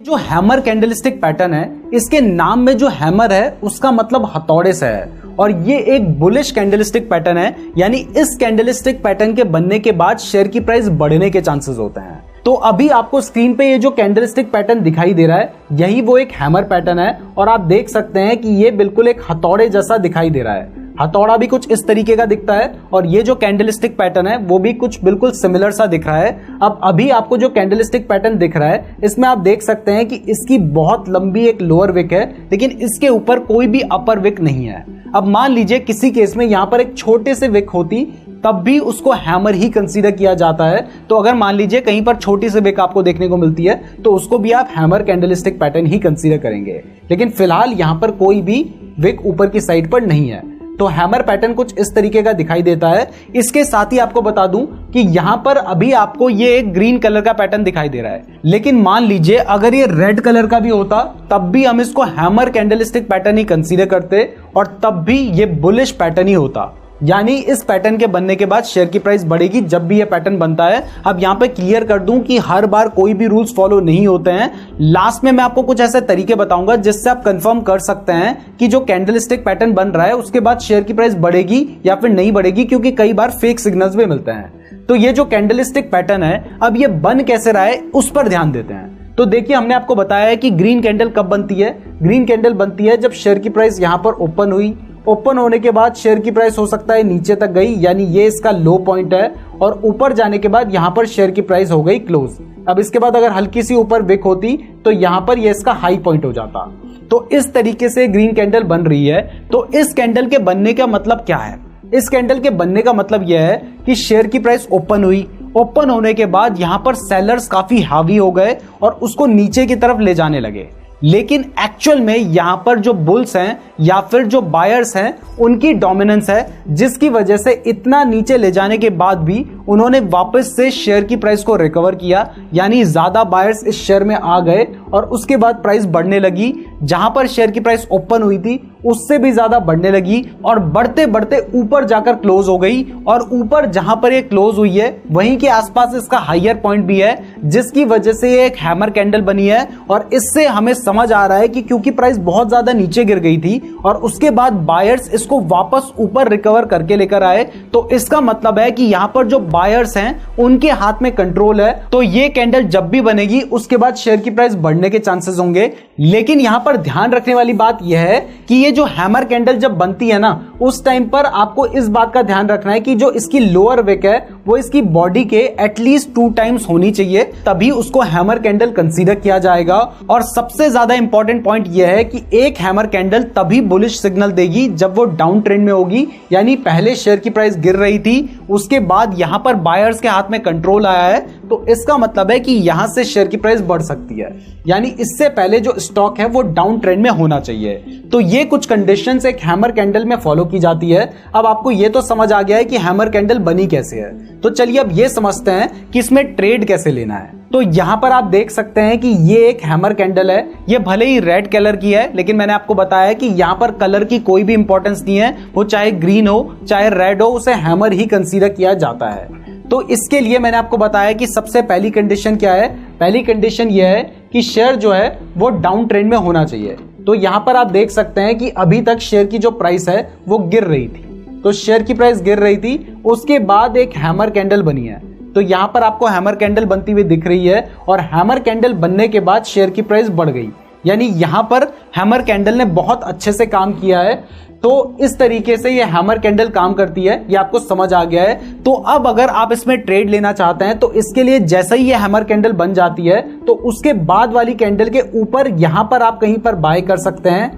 जो hammer candlestick pattern है, इसके नाम में जो हैमर है उसका मतलब हथौड़े से है और ये एक बुलिश कैंडलस्टिक पैटर्न है, यानी इस कैंडलस्टिक पैटर्न के बनने के बाद शेयर की प्राइस बढ़ने के चांसेस होते हैं। तो अभी आपको स्क्रीन पे ये जो कैंडलस्टिक पैटर्न दिखाई दे रहा है, यही वो एक हैमर पैटर्न है और आप देख सकते हैं कि ये बिल्कुल एक हथौड़े जैसा दिखाई दे रहा है। हथौड़ा भी कुछ इस तरीके का दिखता है और ये जो कैंडलस्टिक पैटर्न है वो भी कुछ बिल्कुल सिमिलर सा दिख रहा है। अब अभी आपको जो कैंडलस्टिक पैटर्न दिख रहा है, इसमें आप देख सकते हैं कि इसकी बहुत लंबी एक लोअर विक है, लेकिन इसके ऊपर कोई भी अपर विक नहीं है। अब मान लीजिए किसी केस में यहाँ पर एक छोटे से विक होती, तब भी उसको हैमर ही कंसीडर किया जाता है। तो अगर मान लीजिए कहीं पर छोटी सी विक आपको देखने को मिलती है तो उसको भी आप हैमर कैंडलस्टिक पैटर्न ही कंसीडर करेंगे, लेकिन फिलहाल यहाँ पर कोई भी विक ऊपर की साइड पर नहीं है। तो हैमर पैटर्न कुछ इस तरीके का दिखाई देता है। इसके साथ ही आपको बता दूं कि यहां पर अभी आपको ये एक ग्रीन कलर का पैटर्न दिखाई दे रहा है, लेकिन मान लीजिए अगर ये रेड कलर का भी होता तब भी हम इसको हैमर कैंडलस्टिक पैटर्न ही कंसीडर करते और तब भी ये बुलिश पैटर्न ही होता, यानी इस पैटर्न के बनने के बाद शेयर की प्राइस बढ़ेगी जब भी ये पैटर्न बनता है। अब यहां पे क्लियर कर दूं कि हर बार कोई भी रूल्स फॉलो नहीं होते हैं। लास्ट में मैं आपको कुछ ऐसे तरीके बताऊंगा जिससे आप कंफर्म कर सकते हैं कि जो कैंडलस्टिक पैटर्न बन रहा है उसके बाद शेयर की प्राइस बढ़ेगी या फिर नहीं बढ़ेगी, क्योंकि कई बार फेक सिग्नल्स भी मिलते हैं। तो ये जो कैंडलस्टिक पैटर्न है, अब ये बन कैसे रहा है उस पर ध्यान देते हैं। तो देखिए, हमने आपको बताया है कि ग्रीन कैंडल कब बनती है। ग्रीन कैंडल बनती है जब शेयर की प्राइस यहां पर ओपन हुई, ओपन होने के बाद शेयर की प्राइस हो सकता है नीचे तक गई, यानी ये इसका लो पॉइंट है, और ऊपर जाने के बाद यहां पर शेयर की प्राइस हो गई क्लोज। अब इसके बाद अगर हल्की सी ऊपर विक होती तो यहां पर ये इसका हाई पॉइंट हो जाता। तो इस तरीके से ग्रीन कैंडल बन रही है। तो इस कैंडल के बनने का मतलब क्या है? इस कैंडल के बनने का मतलब यह है कि शेयर की प्राइस ओपन हुई, ओपन होने के बाद यहां पर सेलर्स काफी हावी हो गए और उसको नीचे की तरफ ले जाने लगे, लेकिन एक्चुअल में यहां पर जो बुल्स हैं या फिर जो बायर्स हैं उनकी डोमिनेंस है, जिसकी वजह से इतना नीचे ले जाने के बाद भी उन्होंने वापस से शेयर की प्राइस को रिकवर किया, यानी ज्यादा बायर्स इस शेयर में आ गए और उसके बाद प्राइस बढ़ने लगी। जहां पर शेयर की प्राइस ओपन हुई थी उससे भी ज्यादा बढ़ने लगी और बढ़ते बढ़ते ऊपर जाकर क्लोज हो गई, और ऊपर जहां पर ये क्लोज हुई है वहीं के आसपास इसका हायर पॉइंट भी है, जिसकी वजह से ये एक हैमर कैंडल बनी है। और इससे हमें समझ आ रहा है कि क्योंकि प्राइस बहुत ज्यादा नीचे गिर गई थी और उसके बाद बायर्स इसको वापस ऊपर रिकवर करके लेकर आए, तो इसका मतलब है कि यहां पर जो बायर्स हैं उनके हाथ में कंट्रोल है। तो ये कैंडल जब भी बनेगी उसके बाद शेयर की प्राइस बढ़ने के चांसेस होंगे। लेकिन यहां पर ध्यान रखने वाली बात यह है कि ये जो हैमर कैंडल जब बनती है ना, उस टाइम पर आपको इस बात का ध्यान रखना है कि जो इसकी लोअर विक है वो इसकी बॉडी के एटलीस्ट 2 टाइम्स होनी चाहिए, तभी उसको हैमर कैंडल कंसीडर किया जाएगा। और सबसे ज्यादा इंपॉर्टेंट पॉइंट यह है कि एक हैमर कैंडल तभी बुलिश सिग्नल देगी जब वो डाउन ट्रेंड में होगी, यानी पहले शेयर की प्राइस गिर रही थी, उसके बाद यहां पर बायर्स के हाथ में कंट्रोल आया है, तो इसका मतलब है कि यहां से शेयर की प्राइस बढ़ सकती है, यानी इससे पहले जो स्टॉक है वो डाउन ट्रेंड में होना चाहिए। तो ये कुछ कंडीशंस एक हैमर कैंडल में फॉलो की जाती है। अब आपको ये तो समझ आ गया है कि हैमर कैंडल बनी कैसे है, तो चलिए अब ये समझते हैं कि इसमें ट्रेड कैसे लेना है। तो यहां पर आप देख सकते हैं कि ये एक हैमर कैंडल है। ये भले ही रेड कलर की है, लेकिन मैंने आपको बताया है कि यहां पर कलर की कोई भी इंपॉर्टेंस नहीं है, वो चाहे ग्रीन हो चाहे रेड हो, उसे हैमर ही कंसीडर किया जाता है। तो इसके लिए मैंने आपको बताया कि सबसे पहली कंडीशन क्या है। पहली कंडीशन यह है कि शेयर जो है वो डाउन ट्रेंड में होना चाहिए। तो यहां पर आप देख सकते हैं कि अभी तक शेयर की जो प्राइस है वो गिर रही थी, तो शेयर की प्राइस गिर रही थी, उसके बाद एक हैमर कैंडल बनी है। तो यहां पर आपको हैमर कैंडल बनती हुई दिख रही है और हैमर कैंडल बनने के बाद शेयर की प्राइस बढ़ गई, यानी यहां पर हैमर कैंडल ने बहुत अच्छे से काम किया है। तो इस तरीके से ये हैमर कैंडल काम करती है, ये आपको समझ आ गया है। तो अब अगर आप इसमें ट्रेड लेना चाहते हैं तो इसके लिए जैसे ही ये हैमर कैंडल बन जाती है तो उसके बाद वाली कैंडल के ऊपर यहां पर आप कहीं पर बाय कर सकते हैं।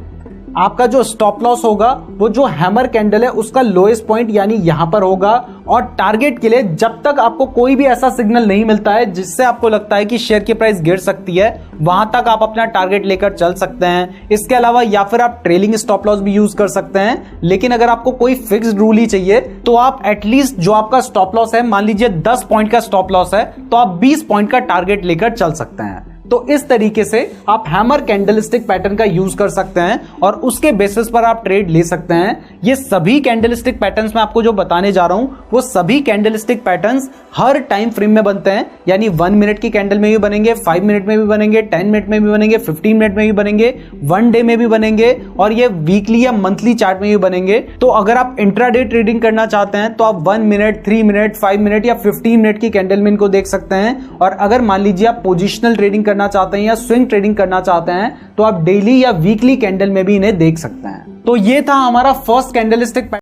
आपका जो स्टॉप लॉस होगा वो जो हैमर कैंडल है उसका लोएस्ट पॉइंट यानी यहां पर होगा, और टारगेट के लिए जब तक आपको कोई भी ऐसा सिग्नल नहीं मिलता है जिससे आपको लगता है कि शेयर की प्राइस गिर सकती है, वहां तक आप अपना टारगेट लेकर चल सकते हैं। इसके अलावा या फिर आप ट्रेलिंग स्टॉप लॉस भी यूज कर सकते हैं, लेकिन अगर आपको कोई फिक्स्ड रूल ही चाहिए तो आप एटलीस्ट जो आपका स्टॉप लॉस है, मान लीजिए 10 पॉइंट का स्टॉप लॉस है, तो आप 20 पॉइंट का टारगेट लेकर चल सकते हैं। तो इस तरीके से आप हैमर कैंडलस्टिक पैटर्न का यूज कर सकते हैं और उसके बेसिस पर आप ट्रेड ले सकते हैं। ये सभी कैंडलस्टिक पैटर्न्स मैं आपको जो बताने जा रहा हूं वो सभी कैंडलस्टिक पैटर्न्स हर टाइम फ्रेम में बनते हैं, यानी 1 मिनट की कैंडल में भी बनेंगे, 5 मिनट में भी बनेंगे, 10 मिनट में भी बनेंगे, 15 मिनट में भी बनेंगे, 1 डे में भी बनेंगे और ये वीकली या मंथली चार्ट में भी बनेंगे। तो अगर आप इंट्राडे ट्रेडिंग करना चाहते हैं तो आप 1 मिनट, 3 मिनट, 5 मिनट या 15 मिनट की कैंडल में इनको देख सकते हैं। और अगर मान लीजिए आप पोजिशनल ट्रेडिंग करना चाहते हैं या स्विंग ट्रेडिंग करना चाहते हैं तो आप डेली या वीकली कैंडल में भी इन्हें देख सकते हैं। तो ये था हमारा फर्स्ट कैंडलस्टिक